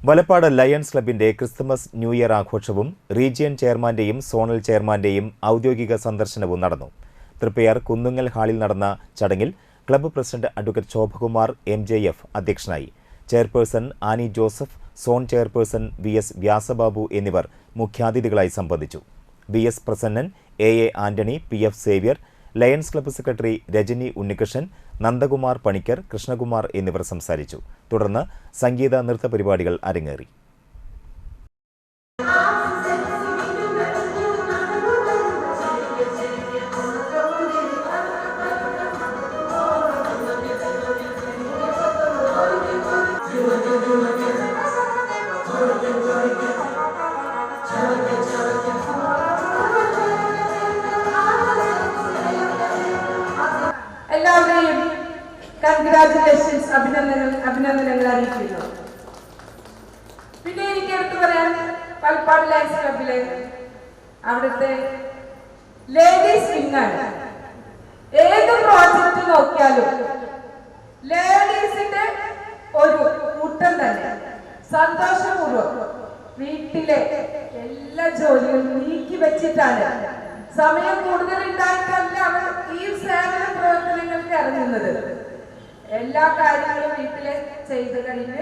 Valappad lions ക്ലബിന്റെ Christmas new year ആഘോഷവും region ചെയർമാന്റെയും സോണൽ ചെയർമാന്റെയും ഔദ്യോഗിക സന്ദർശനവും നടന്നു. തൃപ്പയാർ കുന്നുങ്ങൽ ഹാളിൽ നടന്ന ചടങ്ങിൽ club president advocate Shobhakumar MJF അധ്യക്ഷനായി. Chairperson Annie Joseph, zone chairperson VS Vyasababu എന്നിവർ മുഖ്യാതിഥികളായി സംബന്ധിച്ചു. VS Prasannan, AA Antony, PF Xavier, lions club secretary Rajani Unnikrishnan, Nandakumar Panicker, Krishnakumar എന്നിവർ സംസാരിച്ചു. തുടർന്ന് സംഗീത നൃത്ത പരിപാടികൾ അരങ്ങേറി. എല്ലാവരെയും കൺഗ്രാറ്റുലേഷൻസ്, അഭിനന്ദനങ്ങൾ അറിയിക്കുന്നു. പിന്നെ എനിക്ക് എടുത്തു പറയാൻ വലപ്പാട് ലയൺസ് ക്ലബിലെ അവിടുത്തെ ലേഡീസ് വിങ്ങാണ്. ഏത് പ്രോജക്റ്റ് നോക്കിയാലും ലേഡീസിന്റെ ഒരു കൂട്ടം തന്നെ സന്തോഷപൂർവ്വം വീട്ടിലെ എല്ലാ ജോലികളും നീക്കി വെച്ചിട്ടാണ് സമയം കൂടുതൽ ഉണ്ടായിട്ടല്ല അവർ ഈ സേവന പ്രവർത്തനങ്ങൾക്ക് ഇറങ്ങുന്നത്. എല്ലാ കാര്യങ്ങളും വീട്ടിലെ ചെയ്ത് കഴിഞ്ഞ്